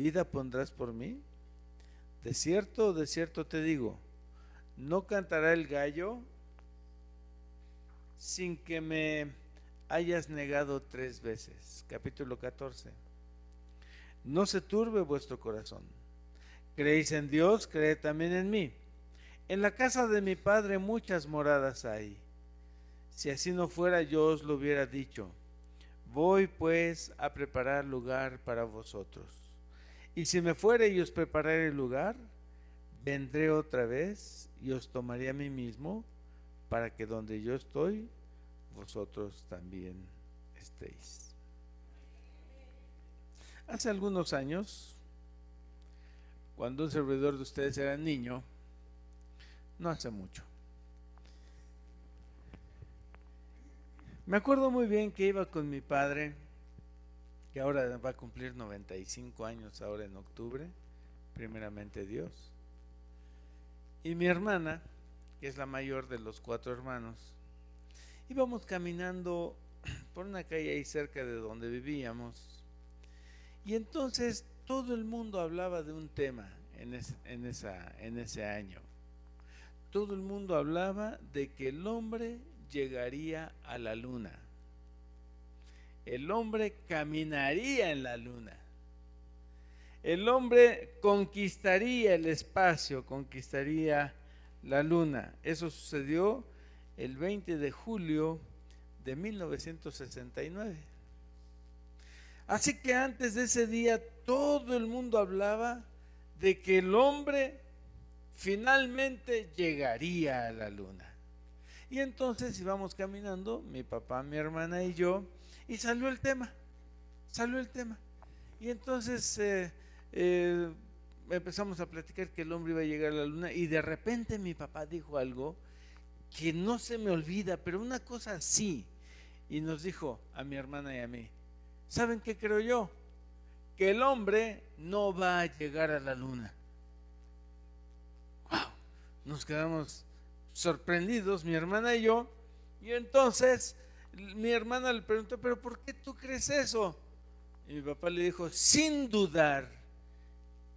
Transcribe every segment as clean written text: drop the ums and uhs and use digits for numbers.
vida pondrás por mí? De cierto te digo, no cantará el gallo sin que me hayas negado 3 veces. Capítulo 14. No se turbe vuestro corazón. Creéis en Dios, creed también en mí. En la casa de mi Padre muchas moradas hay. Si así no fuera, yo os lo hubiera dicho. Voy pues a preparar lugar para vosotros. Y si me fuere y os prepararé el lugar, vendré otra vez y os tomaré a mí mismo, para que donde yo estoy, vosotros también estéis. Hace algunos años, cuando un servidor de ustedes era niño, no hace mucho, me acuerdo muy bien que iba con mi padre, que ahora va a cumplir 95 años ahora en octubre, primeramente Dios, y mi hermana, que es la mayor de los 4 hermanos. Íbamos caminando por una calle ahí cerca de donde vivíamos, y entonces todo el mundo hablaba de un tema en ese año. Todo el mundo hablaba de que el hombre llegaría a la luna. El hombre caminaría en la luna. El hombre conquistaría el espacio, conquistaría la luna. Eso sucedió el 20 de julio de 1969. Así que antes de ese día todo el mundo hablaba de que el hombre finalmente llegaría a la luna. Y entonces íbamos caminando, mi papá, mi hermana y yo, y salió el tema. Y entonces empezamos a platicar que el hombre iba a llegar a la luna, y de repente mi papá dijo algo que no se me olvida, pero una cosa así, y nos dijo a mi hermana y a mí: ¿saben qué creo yo? Que el hombre no va a llegar a la luna. ¡Wow! Nos quedamos sorprendidos, mi hermana y yo, y entonces mi hermana le preguntó: ¿pero por qué tú crees eso? Y mi papá le dijo, sin dudar,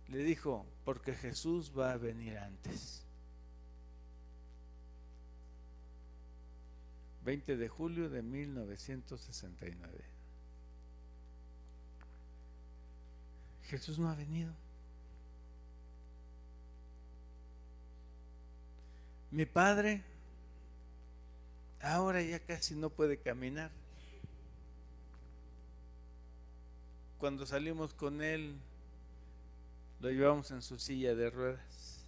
le dijo: porque Jesús va a venir antes. 20 de julio de 1969. Jesús no ha venido. Mi padre ahora ya casi no puede caminar. Cuando salimos con él, lo llevamos en su silla de ruedas.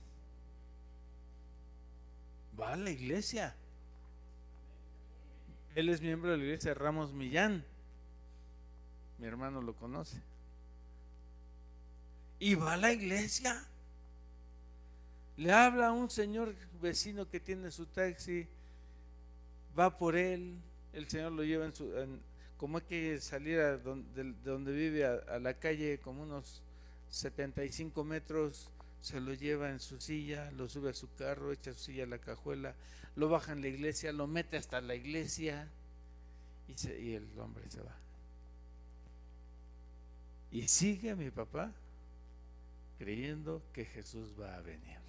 Va a la iglesia. Él es miembro de la iglesia Ramos Millán. Mi hermano lo conoce. Y va a la iglesia. Le habla a un señor vecino que tiene su taxi, va por él, el señor lo lleva como hay que salir de donde vive a la calle como unos 75 metros, se lo lleva en su silla, lo sube a su carro, echa su silla a la cajuela, lo baja en la iglesia, lo mete hasta la iglesia y el hombre se va. Y sigue mi papá creyendo que Jesús va a venir.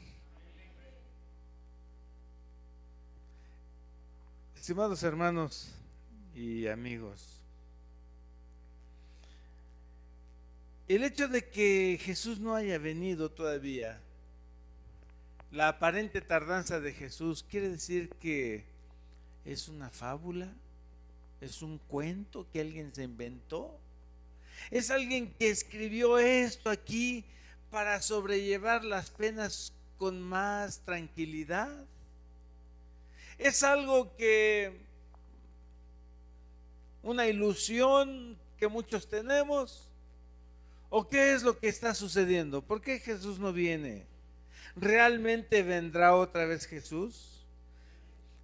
Estimados hermanos y amigos, el hecho de que Jesús no haya venido todavía, la aparente tardanza de Jesús, quiere decir que es una fábula, es un cuento que alguien se inventó, es alguien que escribió esto aquí para sobrellevar las penas con más tranquilidad. Es algo una ilusión que muchos tenemos. ¿O qué es lo que está sucediendo? ¿Por qué Jesús no viene? ¿Realmente vendrá otra vez Jesús?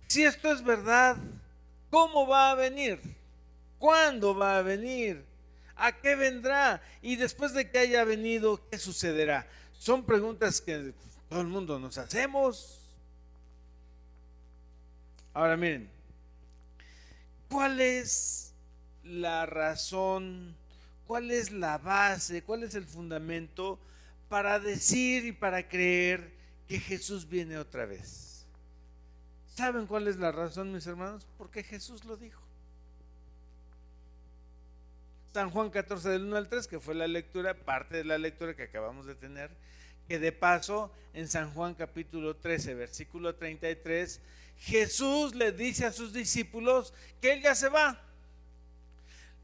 Si esto es verdad, ¿cómo va a venir? ¿Cuándo va a venir? ¿A qué vendrá? Y después de que haya venido, ¿qué sucederá? Son preguntas que todo el mundo nos hacemos. Ahora miren, ¿cuál es la razón? ¿Cuál es la base? ¿Cuál es el fundamento para decir y para creer que Jesús viene otra vez? ¿Saben cuál es la razón, mis hermanos? Porque Jesús lo dijo. San Juan 14 del 1 al 3, que fue la lectura, parte de la lectura que acabamos de tener, que de paso en San Juan capítulo 13, versículo 33, Jesús le dice a sus discípulos que Él ya se va.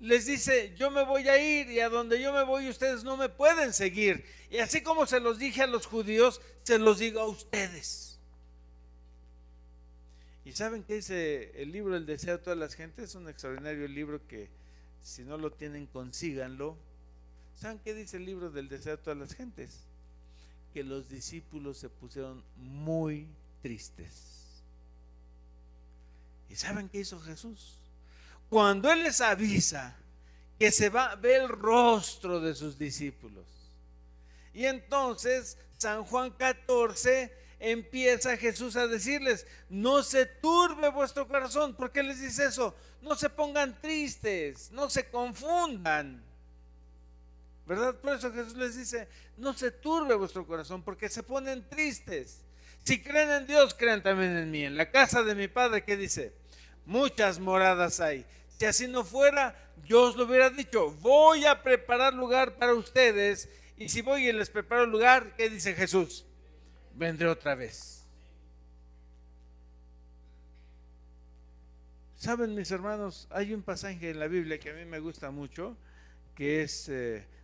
Les dice, yo me voy a ir y a donde yo me voy ustedes no me pueden seguir. Y así como se los dije a los judíos, se los digo a ustedes. ¿Y saben qué dice el libro El deseo de todas las gentes? Es un extraordinario libro que si no lo tienen, consíganlo. ¿Saben qué dice el libro del deseo de todas las gentes? Que los discípulos se pusieron muy tristes. ¿Y saben qué hizo Jesús? Cuando Él les avisa que se va, ve el rostro de sus discípulos. Y entonces San Juan 14 empieza Jesús a decirles, no se turbe vuestro corazón. ¿Por qué les dice eso? No se pongan tristes, no se confundan, ¿verdad? Por eso Jesús les dice, no se turbe vuestro corazón, porque se ponen tristes. Si creen en Dios, crean también en mí. En la casa de mi Padre, ¿qué dice? Muchas moradas hay. Si así no fuera, yo os lo hubiera dicho, voy a preparar lugar para ustedes, y si voy y les preparo lugar, ¿qué dice Jesús? Vendré otra vez. Saben, mis hermanos, hay un pasaje en la Biblia que a mí me gusta mucho, que es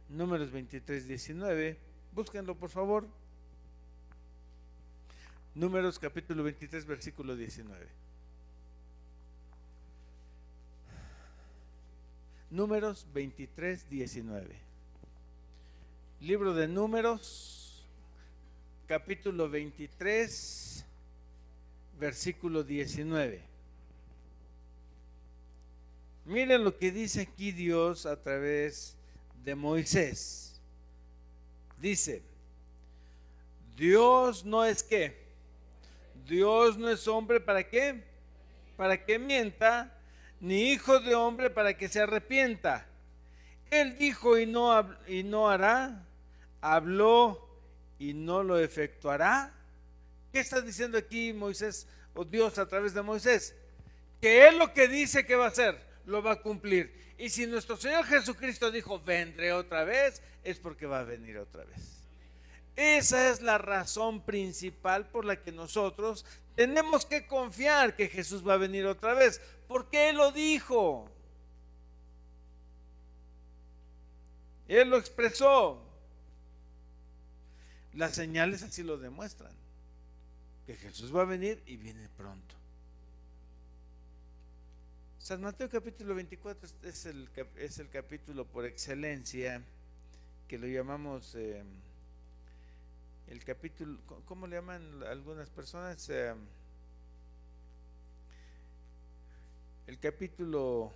Números 23, 19. Búsquenlo, por favor. Números capítulo 23, versículo 19. Números 23, 19. Libro de Números, capítulo 23, versículo 19. Miren lo que dice aquí Dios a través de Moisés. Dice, Dios no es ¿qué? Dios no es hombre ¿para qué? Para que mienta, ni hijo de hombre para que se arrepienta. Él dijo y no hará, habló y no lo efectuará. ¿Qué está diciendo aquí Moisés o Dios a través de Moisés? Que Él lo que dice que va a hacer, lo va a cumplir. Y si nuestro Señor Jesucristo dijo, vendré otra vez, es porque va a venir otra vez. Esa es la razón principal por la que nosotros tenemos que confiar que Jesús va a venir otra vez, porque Él lo dijo. Él lo expresó. Las señales así lo demuestran, que Jesús va a venir y viene pronto. San Mateo capítulo 24 es el capítulo por excelencia, que lo llamamos el capítulo, ¿cómo le llaman algunas personas? El capítulo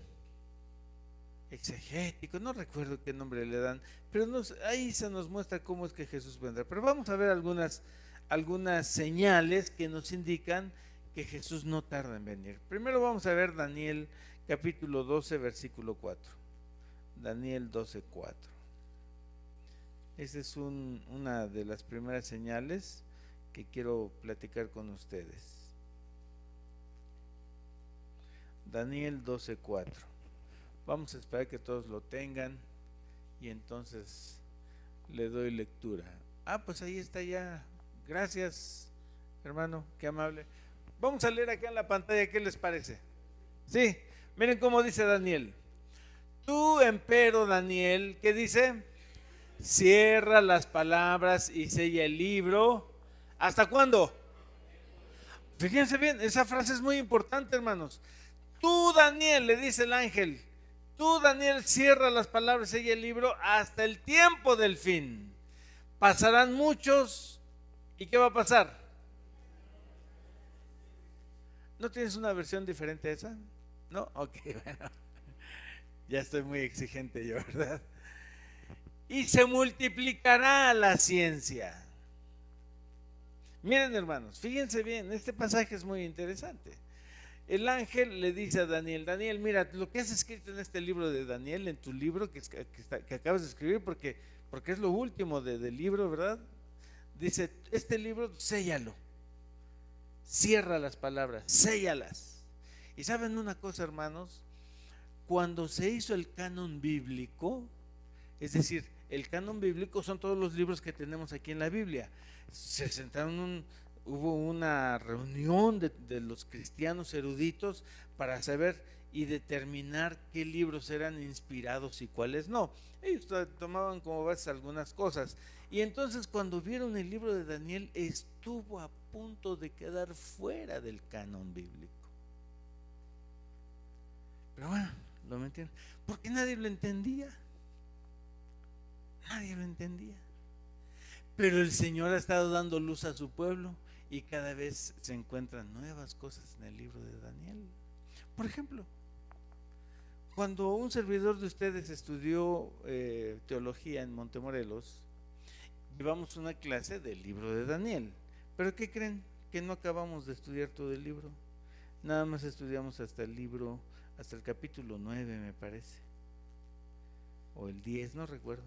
exegético, no recuerdo qué nombre le dan, pero ahí se nos muestra cómo es que Jesús vendrá. Pero vamos a ver algunas señales que nos indican que Jesús no tarda en venir. Primero vamos a ver Daniel capítulo 12, versículo 4. Daniel 12, 4. Esa es una de las primeras señales que quiero platicar con ustedes. Daniel 12, 4. Vamos a esperar que todos lo tengan y entonces le doy lectura. Pues ahí está ya. Gracias, hermano, qué amable. Vamos a leer acá en la pantalla, ¿qué les parece? Sí, miren cómo dice Daniel. Tú, empero, Daniel, ¿qué dice? Cierra las palabras y sella el libro. ¿Hasta cuándo? Fíjense bien, esa frase es muy importante, hermanos. Tú, Daniel, le dice el ángel, tú, Daniel, cierra las palabras y sella el libro hasta el tiempo del fin. Pasarán muchos, ¿y qué va a pasar? ¿No tienes una versión diferente a esa? ¿No? Ok, bueno. Ya estoy muy exigente yo, ¿verdad? Y se multiplicará la ciencia. Miren, hermanos, fíjense bien, este pasaje es muy interesante. el ángel le dice a Daniel: Daniel, mira, lo que has escrito en este libro de Daniel, en tu libro que acabas de escribir, porque es lo último del libro, ¿verdad? Dice: este libro, séllalo, cierra las palabras, séllalas. Y saben una cosa, hermanos, cuando se hizo el canon bíblico, es decir, el canon bíblico son todos los libros que tenemos aquí en la Biblia. Se sentaron, hubo una reunión de los cristianos eruditos para saber y determinar qué libros eran inspirados y cuáles no. Ellos tomaban como base algunas cosas. Y entonces, cuando vieron el libro de Daniel, estuvo a punto de quedar fuera del canon bíblico. Pero bueno, lo metieron porque nadie lo entendía. Nadie lo entendía. Pero el Señor ha estado dando luz a su pueblo y cada vez se encuentran nuevas cosas en el libro de Daniel. Por ejemplo, cuando un servidor de ustedes estudió teología en Montemorelos, llevamos una clase del libro de Daniel. ¿Pero qué creen? Que no acabamos de estudiar todo el libro. Nada más estudiamos hasta el capítulo 9, me parece, o el 10, no recuerdo,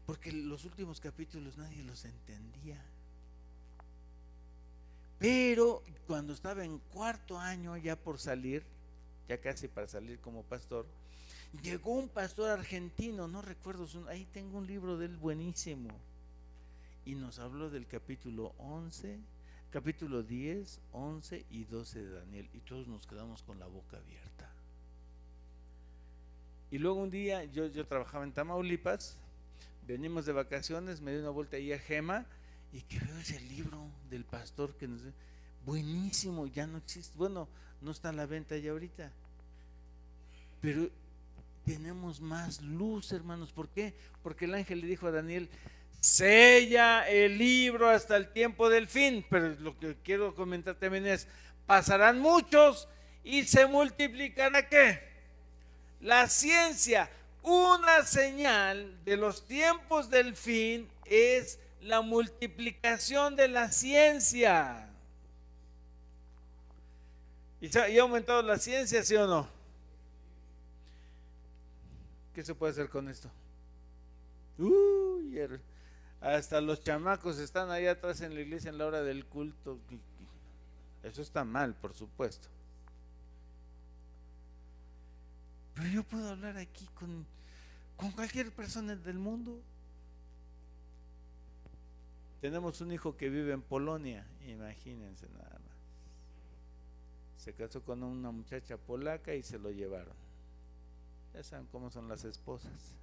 porque los últimos capítulos nadie los entendía. Pero cuando estaba en cuarto año, ya por salir, ya casi para salir como pastor, llegó un pastor argentino, no recuerdo ahí tengo un libro de él buenísimo, y nos habló del capítulo 10, 11 y 12 de Daniel, y todos nos quedamos con la boca abierta. Y luego un día yo trabajaba en Tamaulipas, venimos de vacaciones, me di una vuelta ahí a Gema y que veo ese libro del pastor que nos dice: buenísimo, ya no existe, bueno, no está a la venta ya ahorita, pero tenemos más luz, hermanos. ¿Por qué? Porque el ángel le dijo a Daniel: sella el libro hasta el tiempo del fin. Pero lo que quiero comentar también es: pasarán muchos y se multiplicará ¿qué? La ciencia. Una señal de los tiempos del fin es la multiplicación de la ciencia. ¿Y ha aumentado la ciencia, sí o no? ¿Qué se puede hacer con esto? Hasta los chamacos están ahí atrás en la iglesia en la hora del culto. Eso está mal, por supuesto. Pero yo puedo hablar aquí con cualquier persona del mundo. Tenemos un hijo que vive en Polonia, imagínense nada más. Se casó con una muchacha polaca y se lo llevaron. Ya saben cómo son las esposas.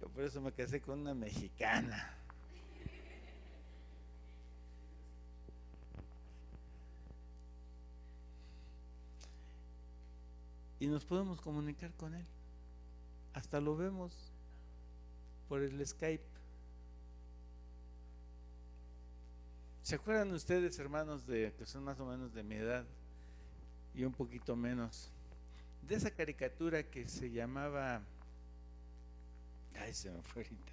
Yo por eso me casé con una mexicana. Y nos podemos comunicar con él. Hasta lo vemos por el Skype. ¿Se acuerdan ustedes, hermanos, que son más o menos de mi edad y un poquito menos, de esa caricatura que se llamaba, se me fue ahorita,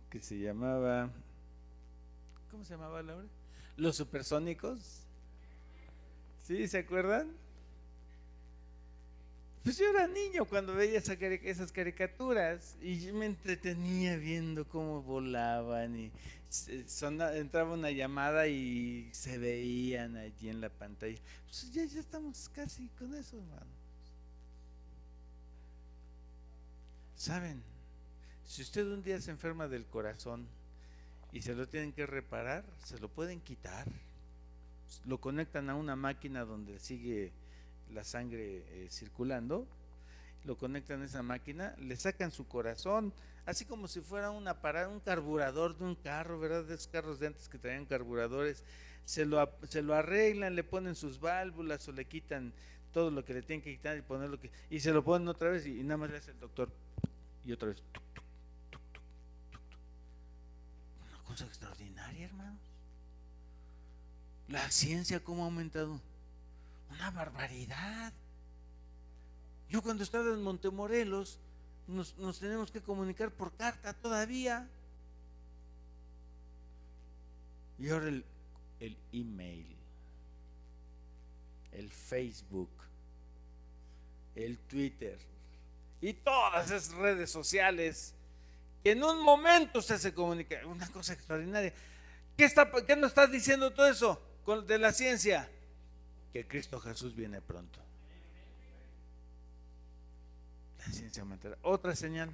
que se llamaba, ¿cómo se llamaba, Laura? Los Supersónicos? ¿Sí? ¿Se acuerdan? Pues yo era niño cuando veía esas caricaturas y me entretenía viendo cómo volaban y entraba una llamada y se veían allí en la pantalla. Pues ya estamos casi con eso, hermano. ¿Saben? Si usted un día se enferma del corazón y se lo tienen que reparar, se lo pueden quitar. Lo conectan a una máquina donde sigue la sangre circulando, lo conectan a esa máquina, le sacan su corazón, así como si fuera un carburador de un carro, ¿verdad? De esos carros de antes que traían carburadores, se lo arreglan, le ponen sus válvulas o le quitan todo lo que le tienen que quitar y poner y se lo ponen otra vez y nada más le hace el doctor y otra vez. Una cosa extraordinaria, hermanos. La ciencia cómo ha aumentado. Una barbaridad. Yo cuando estaba en Montemorelos nos tenemos que comunicar por carta todavía. Y ahora el email, el Facebook, el Twitter y todas esas redes sociales que en un momento usted se comunica. Una cosa extraordinaria. ¿Qué nos está diciendo todo eso de la ciencia? Que Cristo Jesús viene pronto. La ciencia aumentará. Otra señal.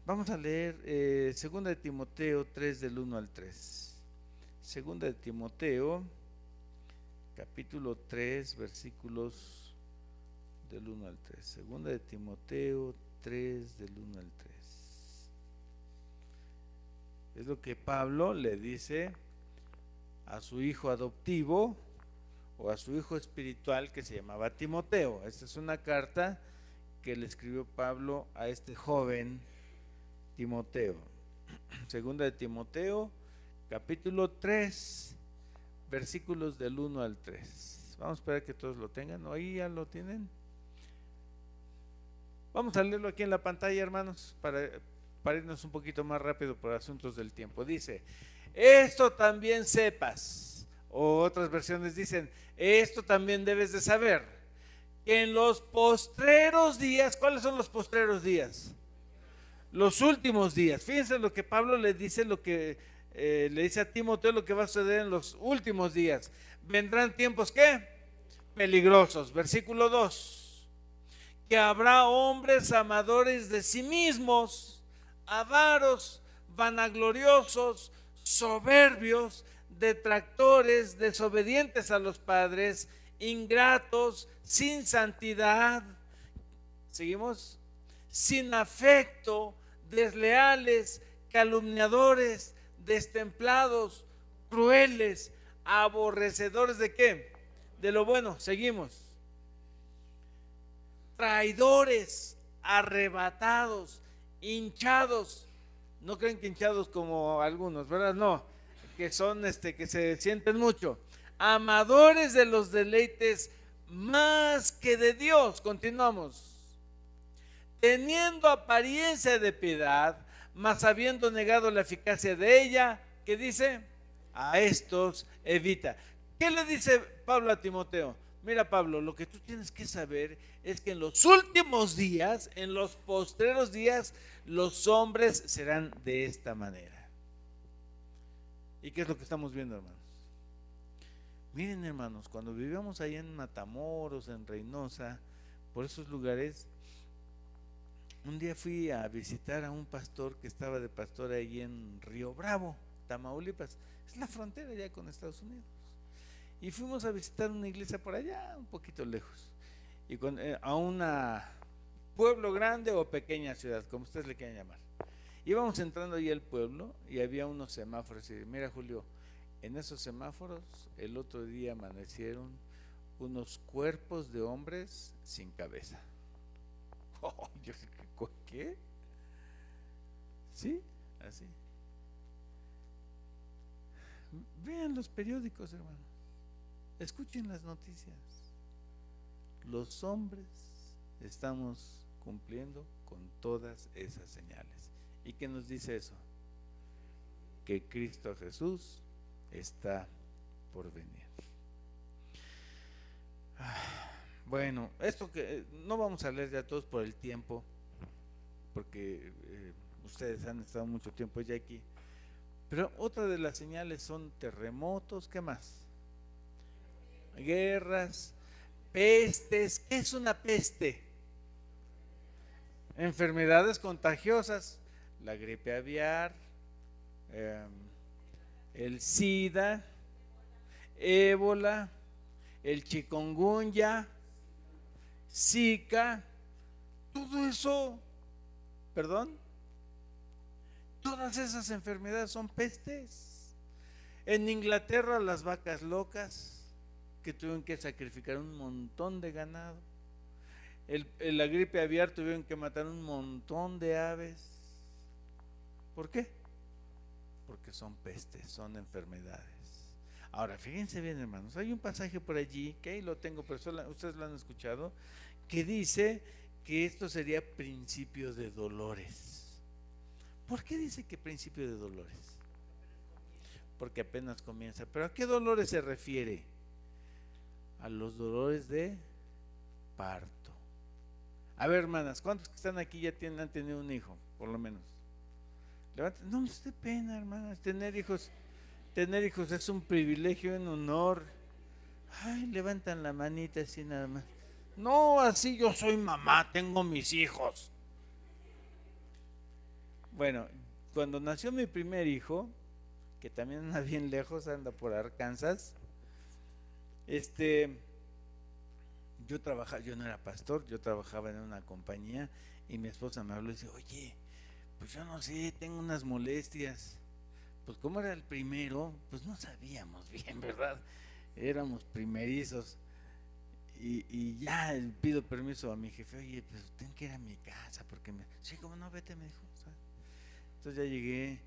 Vamos a leer 2 de Timoteo 3 del 1 al 3. 2 de Timoteo, capítulo 3, versículos del 1 al 3. 2 de Timoteo 3 del 1 al 3. Es lo que Pablo le dice a su hijo adoptivo o a su hijo espiritual que se llamaba Timoteo. Esta es una carta que le escribió Pablo a este joven Timoteo. Segunda de Timoteo, capítulo 3, versículos del 1 al 3. Vamos a esperar que todos lo tengan. ¿Ahí ya lo tienen? Vamos a leerlo aquí en la pantalla, hermanos, para irnos un poquito más rápido por asuntos del tiempo. Dice: esto también sepas, o otras versiones dicen, esto también debes de saber, que en los postreros días, ¿cuáles son los postreros días? Los últimos días. Fíjense lo que Pablo le dice, lo que le dice a Timoteo, lo que va a suceder en los últimos días. Vendrán tiempos, ¿qué? Peligrosos. Versículo 2. Que habrá hombres amadores de sí mismos, avaros, vanagloriosos, soberbios, detractores, desobedientes a los padres, ingratos, sin santidad. ¿Seguimos? Sin afecto, desleales, calumniadores, destemplados, crueles, aborrecedores ¿de qué? De lo bueno. Seguimos. Traidores, arrebatados, hinchados. No creen que hinchados como algunos, ¿verdad? No, que son que se sienten mucho. Amadores de los deleites más que de Dios. Continuamos. Teniendo apariencia de piedad, mas habiendo negado la eficacia de ella, ¿qué dice? A estos evita. ¿Qué le dice Pablo a Timoteo? Mira, Pablo, lo que tú tienes que saber es que en los últimos días, en los postreros días, los hombres serán de esta manera. ¿Y qué es lo que estamos viendo, hermanos? Miren, hermanos, cuando vivíamos ahí en Matamoros, en Reynosa, por esos lugares, un día fui a visitar a un pastor que estaba de pastor ahí en Río Bravo, Tamaulipas. Es la frontera ya con Estados Unidos. Y fuimos a visitar una iglesia por allá, un poquito lejos. Y a una pueblo grande o pequeña ciudad, como ustedes le quieran llamar. Íbamos entrando ahí al pueblo y había unos semáforos. Y mira, Julio, en esos semáforos el otro día amanecieron unos cuerpos de hombres sin cabeza. Oh, yo dije, ¿qué? ¿Sí? Así. Vean los periódicos, hermanos. Escuchen las noticias. Los hombres estamos cumpliendo con todas esas señales. ¿Y qué nos dice eso? Que Cristo Jesús está por venir. Bueno, esto que no vamos a leer ya todos por el tiempo, porque ustedes han estado mucho tiempo ya aquí. Pero otra de las señales son terremotos, ¿qué más? Guerras, pestes. ¿Qué es una peste? Enfermedades contagiosas, la gripe aviar, el SIDA, ébola, el chikungunya, Zika, todo eso, todas esas enfermedades son pestes. En Inglaterra las vacas locas, que tuvieron que sacrificar un montón de ganado. La gripe aviar tuvieron que matar un montón de aves. ¿Por qué? Porque son pestes, son enfermedades. Ahora, fíjense bien, hermanos, hay un pasaje por allí, que ahí lo tengo, pero ustedes lo han escuchado, que dice que esto sería principio de dolores. ¿Por qué dice que principio de dolores? Porque apenas comienza. ¿Pero a qué dolores se refiere? A los dolores de parto. A ver, hermanas, ¿cuántos que están aquí ya han tenido un hijo, por lo menos? Levanten. No les dé pena, hermanas, tener hijos es un privilegio, un honor. Ay, levantan la manita así nada más. No, así yo soy mamá, tengo mis hijos. Bueno, cuando nació mi primer hijo, que también anda bien lejos, anda por Arkansas, yo no era pastor, yo trabajaba en una compañía y mi esposa me habló y dice, oye, pues yo no sé, tengo unas molestias. Pues como era el primero, pues no sabíamos bien, ¿verdad? Éramos primerizos. Y ya pido permiso a mi jefe, oye, pues tengo que ir a mi casa, porque sí, como no, vete, me dijo. ¿Sabes? Entonces ya llegué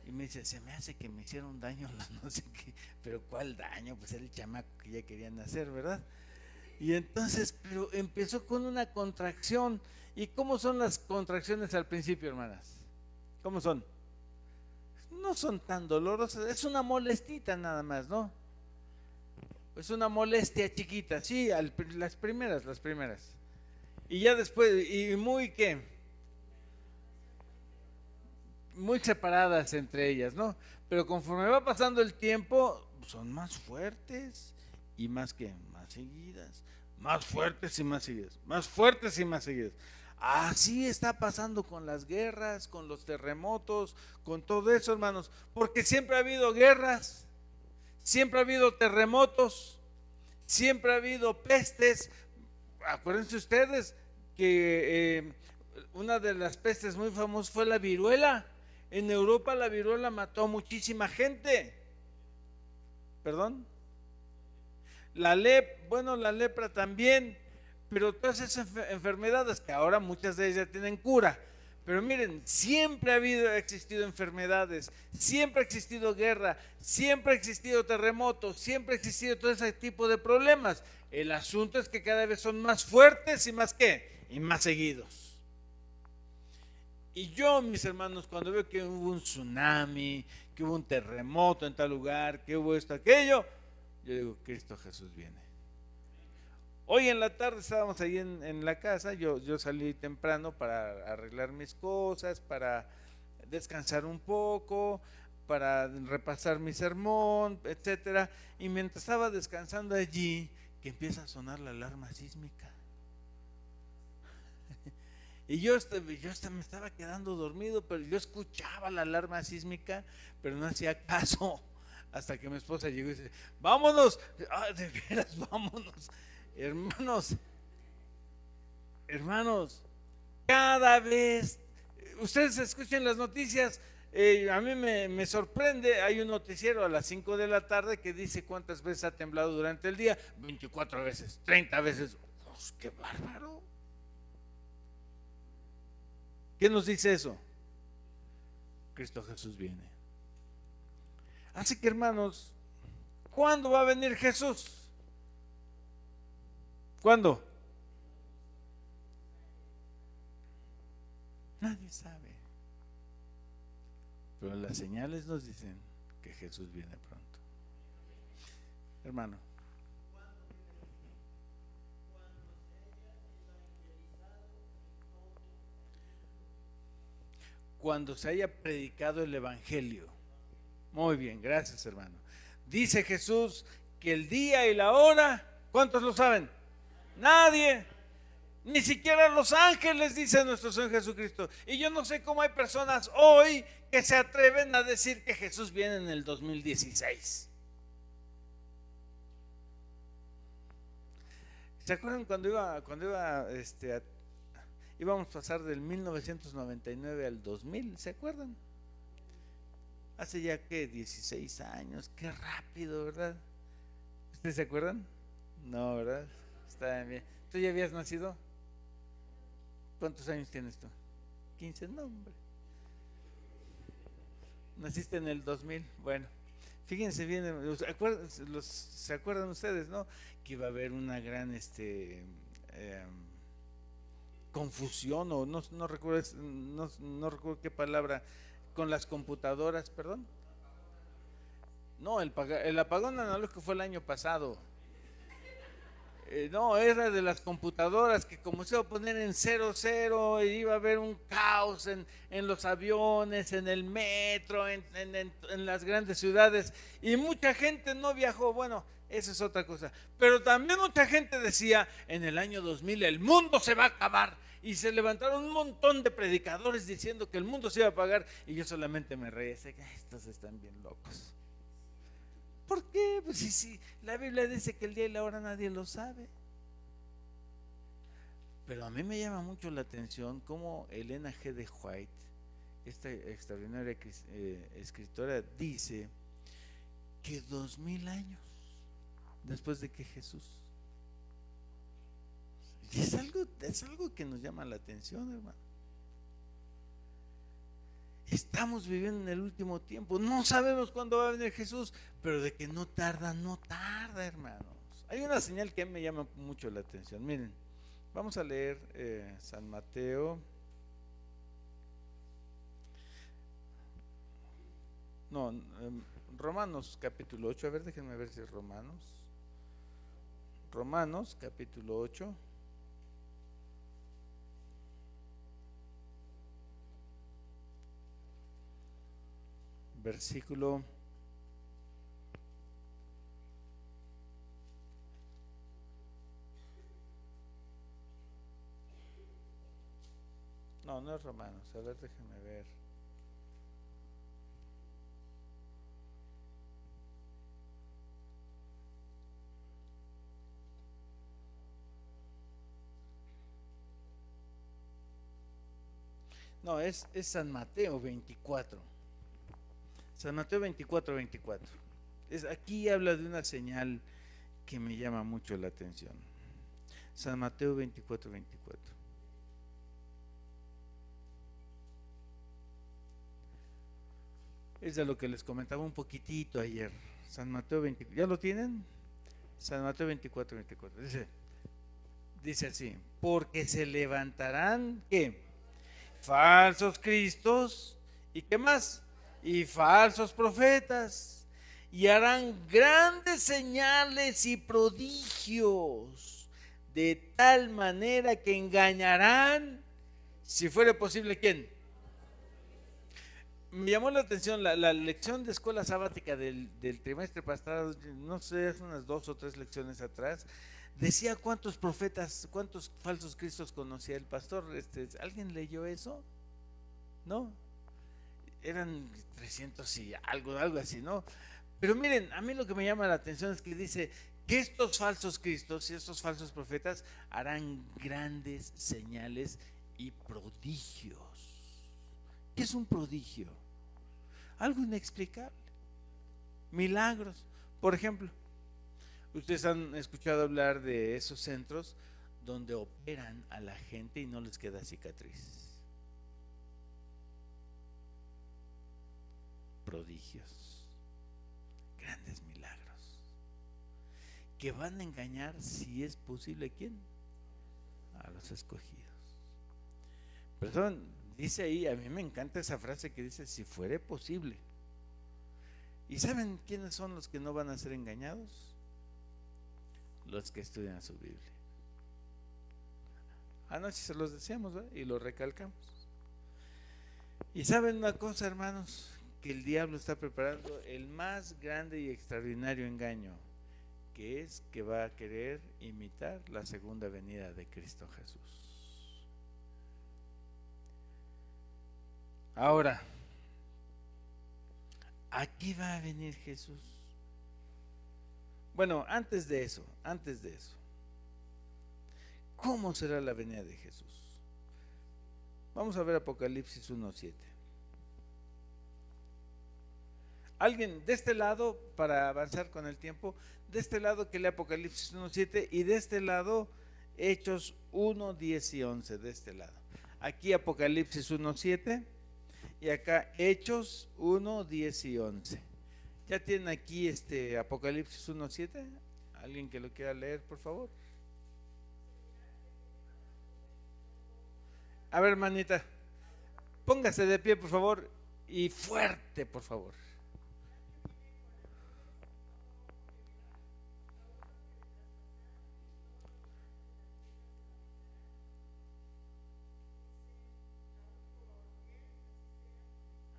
y me dice, se me hace que me hicieron daño, no sé qué, pero ¿cuál daño? Pues era el chamaco que ya querían hacer, ¿verdad? Y entonces, pero empezó con una contracción. ¿Y cómo son las contracciones al principio, hermanas? ¿Cómo son? No son tan dolorosas, es una molestita nada más, ¿no? Es una molestia chiquita, sí, las primeras. Y ya después, y muy, ¿qué? Muy separadas entre ellas, ¿no? Pero conforme va pasando el tiempo, son más fuertes y más seguidas, más fuertes y más seguidas, más fuertes y más seguidas. Así está pasando con las guerras, con los terremotos, con todo eso, hermanos, porque siempre ha habido guerras, siempre ha habido terremotos, siempre ha habido pestes. Acuérdense ustedes que una de las pestes muy famosas fue la viruela. En Europa la viruela mató a muchísima gente. ¿Perdón? La lepra también, pero todas esas enfermedades que ahora muchas de ellas ya tienen cura. Pero miren, siempre ha existido enfermedades, siempre ha existido guerra, siempre ha existido terremotos, siempre ha existido todo ese tipo de problemas. El asunto es que cada vez son más fuertes y más ¿qué? Y más seguidos. Y yo, mis hermanos, cuando veo que hubo un tsunami, que hubo un terremoto en tal lugar, que hubo esto, aquello, yo digo, Cristo Jesús viene. Hoy en la tarde estábamos ahí en la casa, yo salí temprano para arreglar mis cosas, para descansar un poco, para repasar mi sermón, etcétera. Y mientras estaba descansando allí, que empieza a sonar la alarma sísmica. Y yo me estaba quedando dormido, pero yo escuchaba la alarma sísmica, pero no hacía caso. Hasta que mi esposa llegó y dice, vámonos, de veras, vámonos. Hermanos, cada vez, ustedes escuchen las noticias, a mí me sorprende, hay un noticiero a las 5 de la tarde que dice cuántas veces ha temblado durante el día, 24 veces, 30 veces, ¡oh, qué bárbaro! ¿Qué nos dice eso? Cristo Jesús viene. Así que, hermanos, ¿cuándo va a venir Jesús? ¿Cuándo? Nadie sabe. Pero las señales nos dicen que Jesús viene pronto. Hermano. Cuando se haya predicado el Evangelio. Muy bien, gracias, hermano. Dice Jesús que el día y la hora, ¿cuántos lo saben? Nadie, ni siquiera los ángeles, dice nuestro Señor Jesucristo. Y yo no sé cómo hay personas hoy que se atreven a decir que Jesús viene en el 2016. ¿Se acuerdan cuando íbamos a pasar del 1999 al 2000? ¿Se acuerdan? Hace ya que 16 años, qué rápido, ¿verdad? ¿Ustedes se acuerdan? No, ¿verdad? Está bien. ¿Tú ya habías nacido? ¿Cuántos años tienes tú? 15, no, hombre. Naciste en el 2000. Bueno, fíjense bien, ¿se acuerdan ustedes, no? Que iba a haber una gran, confusión o no recuerdo, no recuerdo qué palabra, con las computadoras, perdón. No, el apagón analógico fue el año pasado. No, era de las computadoras que como se iba a poner en 00 y iba a haber un caos en los aviones, en el metro, en las grandes ciudades y mucha gente no viajó. Bueno, esa es otra cosa. Pero también mucha gente decía, en el año 2000 el mundo se va a acabar y se levantaron un montón de predicadores diciendo que el mundo se iba a apagar y yo solamente me reí, sé que estos están bien locos. ¿Por qué? Pues sí, la Biblia dice que el día y la hora nadie lo sabe. Pero a mí me llama mucho la atención cómo Elena G. de White, esta extraordinaria escritora, dice que 2000 años después de que Jesús. Y es algo que nos llama la atención, hermano. Estamos viviendo en el último tiempo. No sabemos cuándo va a venir Jesús, pero de que no tarda, hermanos. Hay una señal que me llama mucho la atención. Miren, vamos a leer San Mateo. No, Romanos capítulo 8. A ver, déjenme ver si es Romanos. Romanos capítulo 8. Versículo no es Romanos, a ver, déjenme ver. No, es San Mateo 24. San Mateo 24. Aquí habla de una señal que me llama mucho la atención. San Mateo 24. Es de lo que les comentaba un poquitito ayer. San Mateo 24. ¿Ya lo tienen? San Mateo 24. Dice así: porque se levantarán, ¿qué? Falsos cristos. ¿Y qué más? Y falsos profetas. Y harán grandes señales y prodigios, de tal manera que engañarán, si fuere posible, ¿quién? Me llamó la atención la lección de escuela sabática del trimestre pasado, no sé, hace unas 2 o 3 lecciones atrás, decía cuántos profetas, cuántos falsos cristos conocía el pastor. ¿Alguien leyó eso? ¿No? Eran 300 y algo así, ¿no? Pero miren, a mí lo que me llama la atención es que dice que estos falsos cristos y estos falsos profetas harán grandes señales y prodigios. ¿Qué es un prodigio? Algo inexplicable. Milagros. Por ejemplo, ustedes han escuchado hablar de esos centros donde operan a la gente y no les queda cicatriz. Prodigios, grandes milagros, que van a engañar, si es posible, ¿quién? A los escogidos. Pero dice ahí, a mí me encanta esa frase que dice, si fuere posible. ¿Y saben quiénes son los que no van a ser engañados? Los que estudian su Biblia. Anoche se los decíamos, ¿verdad? Y lo recalcamos. Y saben una cosa, hermanos, que el diablo está preparando el más grande y extraordinario engaño, que es que va a querer imitar la segunda venida de Cristo Jesús. Ahora, ¿a qué va a venir Jesús? Bueno, antes de eso, ¿cómo será la venida de Jesús? Vamos a ver Apocalipsis 1:7. Alguien de este lado, para avanzar con el tiempo, de este lado que lee Apocalipsis 1:7 y de este lado Hechos 1:10 y 11, de este lado. Aquí Apocalipsis 1:7 y acá Hechos 1:10 y 11. ¿Ya tienen aquí Apocalipsis 1:7? ¿Alguien que lo quiera leer, por favor? A ver, hermanita, póngase de pie, por favor, y fuerte, por favor.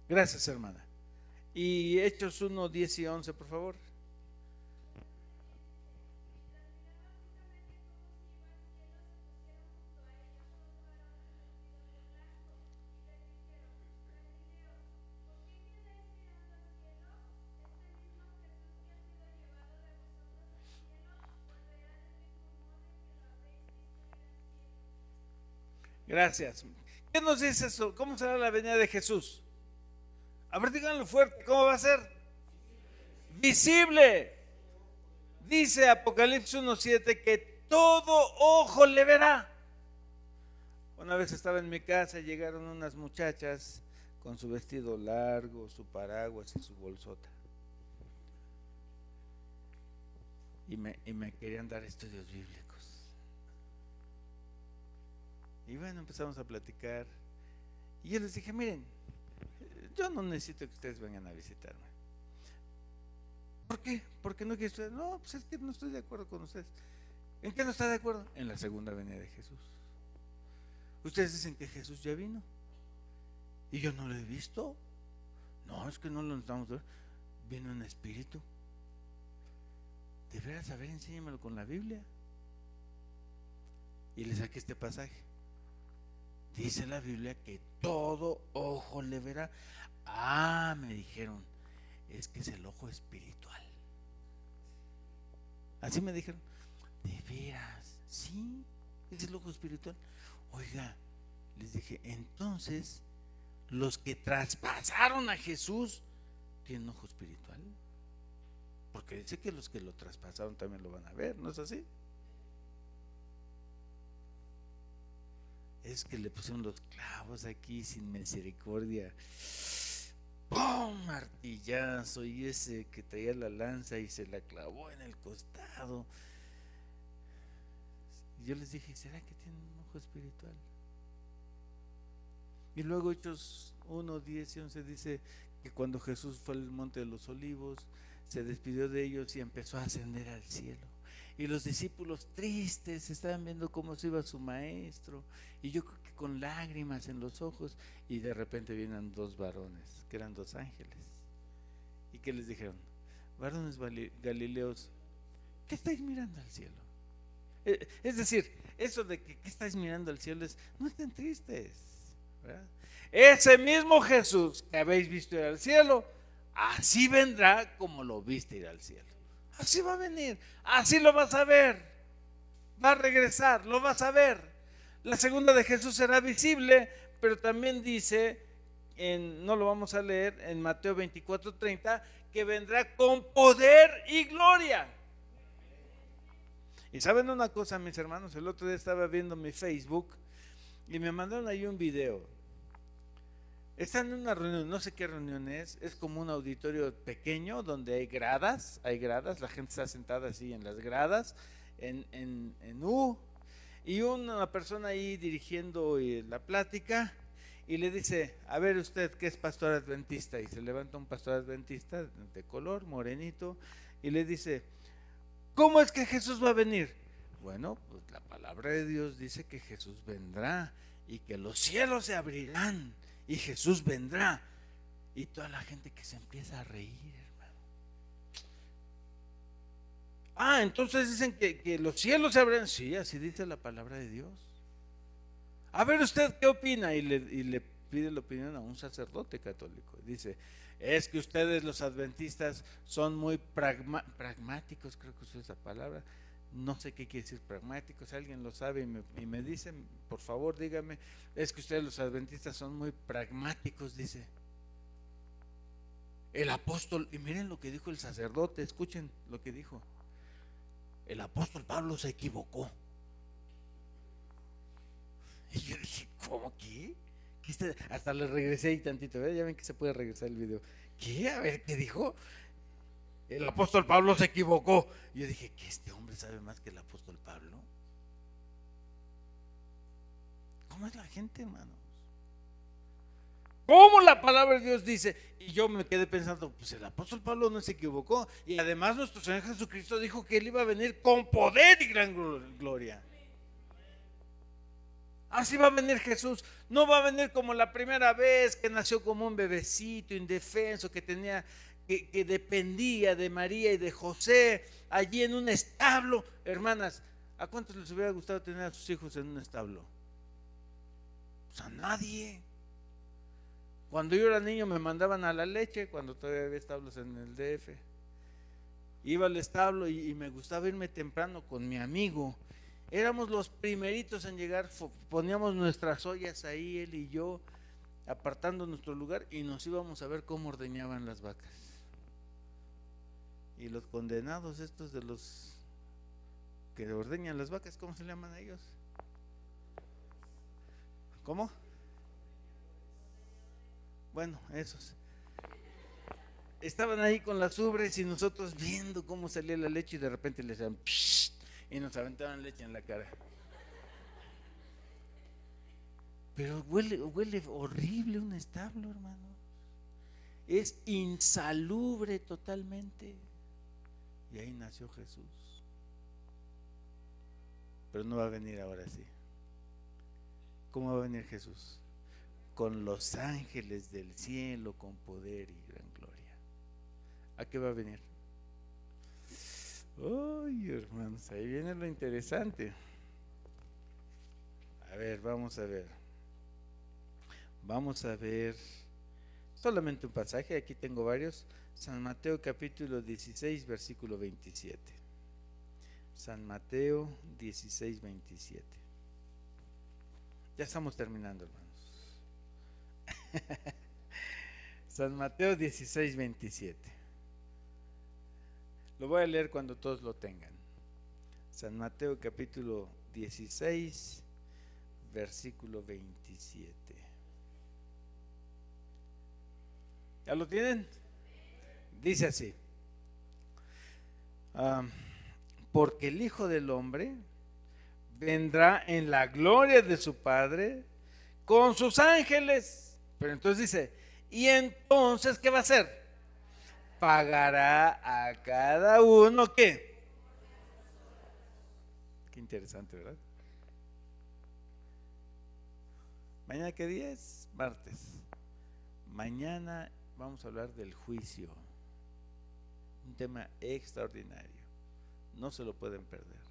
Gracias, hermana. Y Hechos 1, 10 y 11, por favor. Gracias. ¿Qué nos dice eso? ¿Cómo será la venida de Jesús? A ver, díganlo fuerte, ¿cómo va a ser? Visible. Dice Apocalipsis 1:7 que todo ojo le verá. Una vez estaba en mi casa y llegaron unas muchachas con su vestido largo, su paraguas y su bolsota. Y me querían dar estudios bíblicos. Y bueno, empezamos a platicar. Y yo les dije, miren, yo no necesito que ustedes vengan a visitarme. ¿Por qué? Porque no quiero estudiar. No, pues es que no estoy de acuerdo con ustedes. ¿En qué no está de acuerdo? En la segunda venida de Jesús. Ustedes dicen que Jesús ya vino y yo no lo he visto. No, es que no lo necesitamos ver. Vino en espíritu. De veras, a ver, enséñamelo con la Biblia. Y le saqué este pasaje. Dice la Biblia que todo ojo le verá. Ah, me dijeron, es que es el ojo espiritual. Así me dijeron. De veras, sí, es el ojo espiritual. Oiga, les dije, entonces los que traspasaron a Jesús tienen ojo espiritual. Porque dice que los que lo traspasaron también lo van a ver, ¿no es así? Es que le pusieron los clavos aquí sin misericordia. ¡Pum! Martillazo. Y ese que traía la lanza y se la clavó en el costado. Yo les dije, ¿será que tienen un ojo espiritual? Y luego Hechos 1, 10 y 11 dice que cuando Jesús fue al monte de los olivos, se despidió de ellos y empezó a ascender al cielo. Y los discípulos tristes estaban viendo cómo se iba su maestro, y yo creo que con lágrimas en los ojos, y de repente vienen dos varones, que eran dos ángeles. ¿Y qué les dijeron? Varones galileos, ¿qué estáis mirando al cielo? Es decir, eso de que ¿qué estáis mirando al cielo? No estén tristes, ¿verdad? Ese mismo Jesús que habéis visto ir al cielo, así vendrá como lo viste ir al cielo. Así va a venir, así lo vas a ver, va a regresar, lo vas a ver. La segunda de Jesús será visible, pero también dice, no lo vamos a leer, en Mateo 24:30, que vendrá con poder y gloria. Y saben una cosa, mis hermanos, el otro día estaba viendo mi Facebook y me mandaron ahí un video. Están en una reunión, no sé qué reunión es como un auditorio pequeño donde hay gradas, la gente está sentada así en las gradas, en U, y una persona ahí dirigiendo la plática, y le dice, a ver usted, ¿qué es pastor adventista? Y se levanta un pastor adventista de color, morenito, y le dice, ¿cómo es que Jesús va a venir? Bueno, pues la palabra de Dios dice que Jesús vendrá, y que los cielos se abrirán, y Jesús vendrá. Y toda la gente que se empieza a reír, hermano. Ah, entonces dicen que los cielos se abrirán. Sí, así dice la palabra de Dios. A ver usted qué opina. Y le pide la opinión a un sacerdote católico. Dice, es que ustedes los adventistas son muy pragmáticos, creo que usa esa palabra. No sé qué quiere decir pragmáticos, alguien lo sabe y me dicen, por favor dígame, es que ustedes los adventistas son muy pragmáticos, dice. El apóstol, y miren lo que dijo el sacerdote, escuchen lo que dijo. El apóstol Pablo se equivocó. Y yo dije, ¿cómo qué? Hasta le regresé ahí tantito, ¿verdad? Ya ven que se puede regresar el video. ¿Qué? A ver, ¿qué dijo? El apóstol Pablo se equivocó. Y yo dije, ¿que este hombre sabe más que el apóstol Pablo? ¿Cómo es la gente, hermanos? ¿Cómo la palabra de Dios dice? Y yo me quedé pensando, pues el apóstol Pablo no se equivocó. Y además nuestro Señor Jesucristo dijo que Él iba a venir con poder y gran gloria. Así va a venir Jesús. No va a venir como la primera vez, que nació como un bebecito indefenso, que tenía, que dependía de María y de José, allí en un establo. Hermanas, ¿a cuántos les hubiera gustado tener a sus hijos en un establo? Pues a nadie. Cuando yo era niño me mandaban a la leche, cuando todavía había establos en el DF. Iba al establo y me gustaba irme temprano con mi amigo. Éramos los primeritos en llegar, poníamos nuestras ollas ahí, él y yo, apartando nuestro lugar, y nos íbamos a ver cómo ordeñaban las vacas. Y los condenados estos de los que ordeñan las vacas, ¿cómo se llaman a ellos? ¿Cómo? Bueno, esos. Estaban ahí con las ubres y nosotros viendo cómo salía la leche y de repente les decían psh, y nos aventaban leche en la cara. Pero huele horrible un establo, hermano. Es insalubre totalmente. Y ahí nació Jesús. Pero no va a venir ahora sí. ¿Cómo va a venir Jesús? Con los ángeles del cielo, con poder y gran gloria. ¿A qué va a venir? Ay, hermanos, ahí viene lo interesante. A ver, vamos a ver. Vamos a ver solamente un pasaje, aquí tengo varios. San Mateo capítulo 16, versículo 27. San Mateo 16, 27. Ya estamos terminando, hermanos. San Mateo 16, 27. Lo voy a leer cuando todos lo tengan. San Mateo capítulo 16, versículo 27. ¿Ya lo tienen? Dice así: porque el Hijo del Hombre vendrá en la gloria de su Padre con sus ángeles. Pero entonces dice, y entonces ¿qué va a hacer? Pagará a cada uno ¿qué? Qué interesante, ¿verdad? ¿Mañana qué día es? Martes. Mañana vamos a hablar del juicio. Un tema extraordinario. No se lo pueden perder.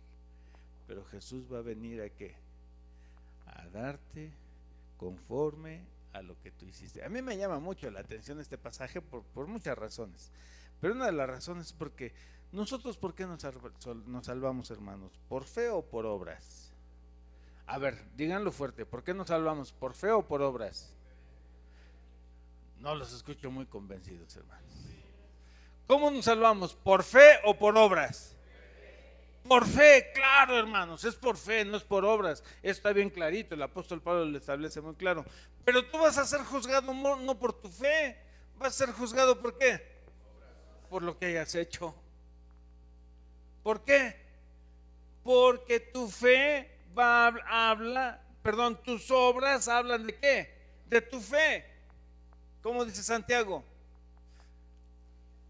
Pero Jesús va a venir ¿a qué? A darte conforme a lo que tú hiciste. A mí me llama mucho la atención este pasaje por muchas razones. Pero una de las razones es porque nosotros, ¿por qué nos salvamos, hermanos? ¿Por fe o por obras? A ver, díganlo fuerte. ¿Por qué nos salvamos? ¿Por fe o por obras? No los escucho muy convencidos, hermanos. ¿Cómo nos salvamos? ¿Por fe o por obras? Por fe, claro, hermanos, es por fe, no es por obras. Está bien clarito, el apóstol Pablo lo establece muy claro. Pero tú vas a ser juzgado no por tu fe, vas a ser juzgado ¿por qué? Por lo que hayas hecho. ¿Por qué? Porque tu fe tus obras hablan ¿de qué? De tu fe. ¿Cómo dice Santiago?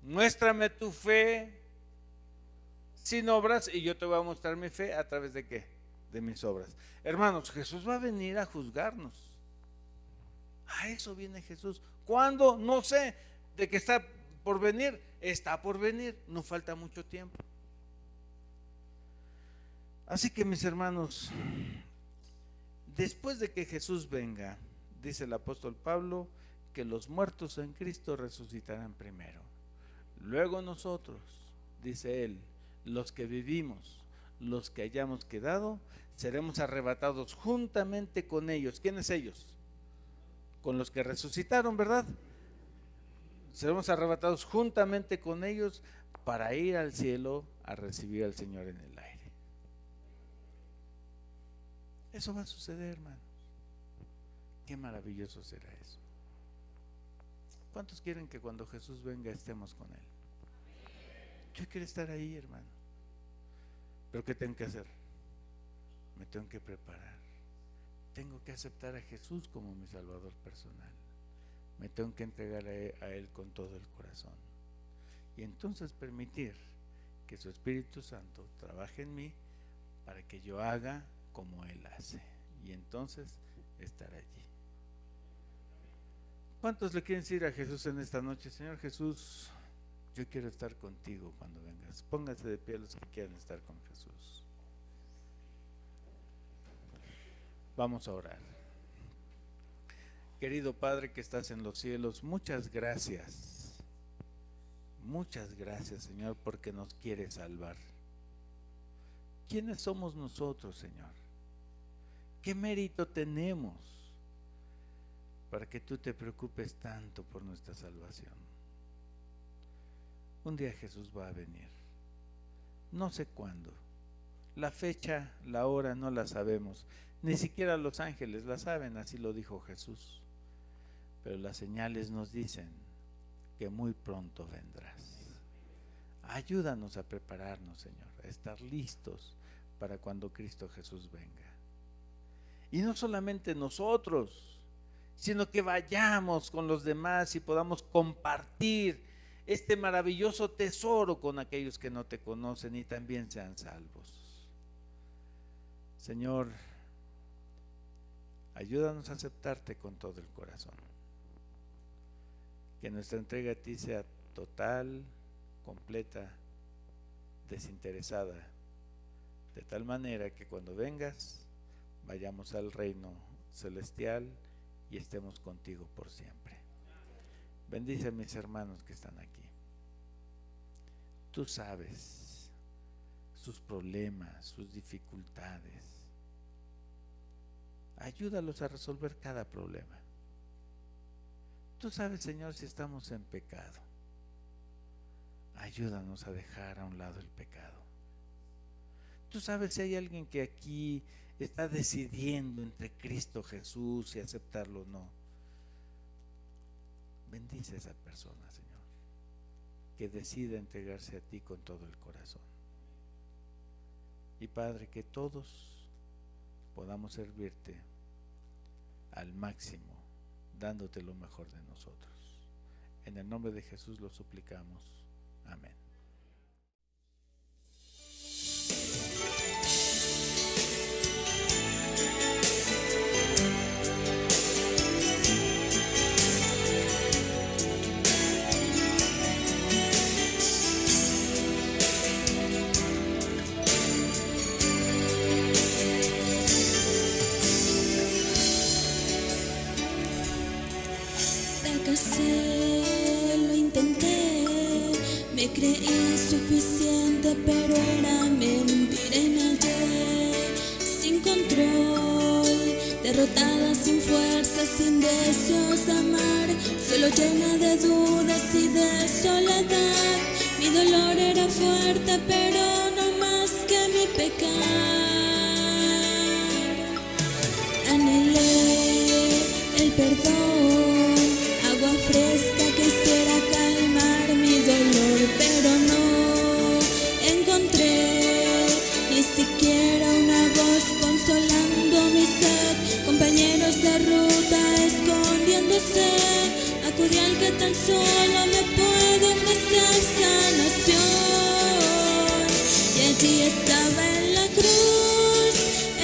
Muéstrame tu fe sin obras y yo te voy a mostrar mi fe a través de ¿qué? De mis obras. Hermanos, Jesús va a venir a juzgarnos. A eso viene Jesús. ¿Cuándo? No sé. De que está por venir, está por venir. No falta mucho tiempo. Así que mis hermanos, después de que Jesús venga, dice el apóstol Pablo, que los muertos en Cristo resucitarán primero. Luego nosotros, dice él, los que vivimos, los que hayamos quedado, seremos arrebatados juntamente con ellos. ¿Quiénes ellos? Con los que resucitaron, ¿verdad? Seremos arrebatados juntamente con ellos para ir al cielo a recibir al Señor en el aire. Eso va a suceder, hermanos. Qué maravilloso será eso. ¿Cuántos quieren que cuando Jesús venga estemos con Él? Yo quiero estar ahí, hermano. ¿Pero qué tengo que hacer? Me tengo que preparar. tengo que aceptar a Jesús como mi Salvador personal. Me tengo que entregar a Él con todo el corazón. Y entonces permitir que su Espíritu Santo trabaje en mí para que yo haga como Él hace. Y entonces estar allí. ¿Cuántos le quieren decir a Jesús en esta noche? Señor Jesús, yo quiero estar contigo cuando vengas. Pónganse de pie los que quieran estar con Jesús. Vamos a orar. Querido Padre que estás en los cielos, muchas gracias. Muchas gracias, Señor, porque nos quieres salvar. ¿Quiénes somos nosotros, Señor? ¿Qué mérito tenemos para que tú te preocupes tanto por nuestra salvación? Un día Jesús va a venir. No sé cuándo. La fecha, la hora no la sabemos. Ni siquiera los ángeles la saben, así lo dijo Jesús. Pero las señales nos dicen que muy pronto vendrás. Ayúdanos a prepararnos, Señor, a estar listos para cuando Cristo Jesús venga. Y no solamente nosotros, sino que vayamos con los demás y podamos compartir este maravilloso tesoro con aquellos que no te conocen y también sean salvos. Señor, ayúdanos a aceptarte con todo el corazón. Que nuestra entrega a ti sea total, completa, desinteresada, de tal manera que cuando vengas vayamos al reino celestial y estemos contigo por siempre. Bendice a mis hermanos que están aquí. Tú sabes sus problemas, sus dificultades. Ayúdalos a resolver cada problema. Tú sabes, Señor, si estamos en pecado. Ayúdanos a dejar a un lado el pecado. Tú sabes si hay alguien que aquí está decidiendo entre Cristo Jesús y aceptarlo o no. Bendice a esa persona, Señor, que decida entregarse a ti con todo el corazón. Y Padre, que todos podamos servirte al máximo, dándote lo mejor de nosotros. En el nombre de Jesús lo suplicamos. Amén. Lo intenté, me creí suficiente, pero era mentira y me hallé sin control, derrotada, sin fuerza, sin deseos de amar, solo llena de dudas y de soledad. Mi dolor era fuerte, pero no más que mi pecar. Anhelé el perdón, agua fresca que hiciera calmar mi dolor, pero no encontré ni siquiera una voz consolando mi sed. Compañeros de ruta escondiéndose, acudí al que tan solo me puede ofrecer sanación. Y allí estaba en la cruz,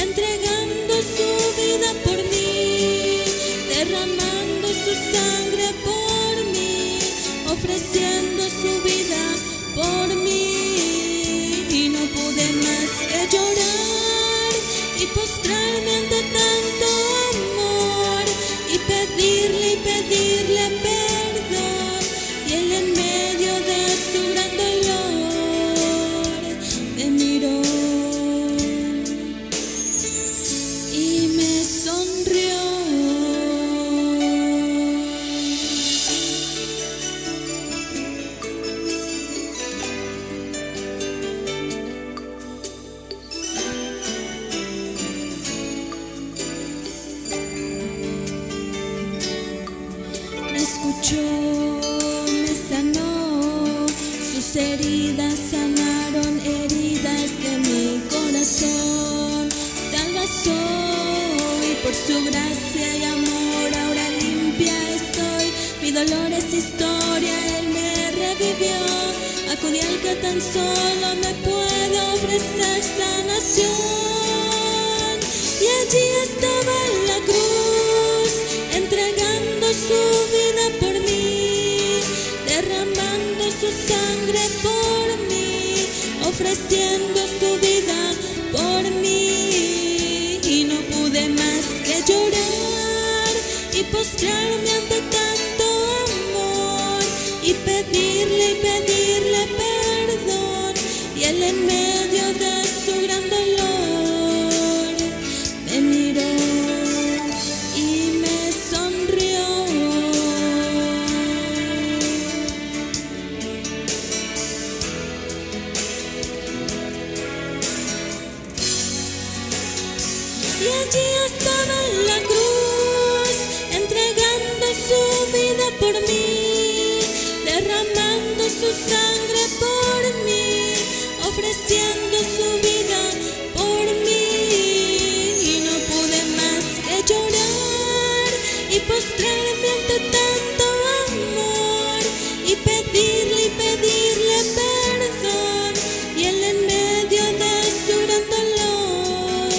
entregando su vida por mí, derramando su sangre por mí, ofreciendo su vida por mí. Y no pude más que llorar y postrarme ante tanto amor y pedirle perdón. Y él, en medio de su gran dolor, me miró y me sonrió. acudí al que tan solo me puede ofrecer sanación. Y allí estaba en la cruz, entregando su vida por mí, derramando su sangre por mí, ofreciendo su vida por mí. Y no pude más que llorar y postrarme ante tanto amor y pedirle perdón. Y él en medio de su gran dolor me miró y me sonrió. Y allí estaba en la cruz, entregando su vida por mí, derramando su sangre por mí, ofreciendo su vida por mí. Y no pude más que llorar y postrarme ante tanto amor y pedirle perdón. Y él en medio de su gran dolor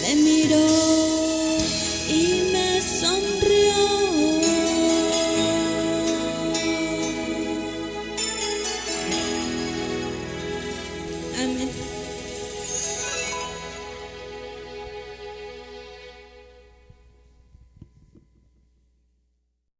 me miró y me sonrió. Amén.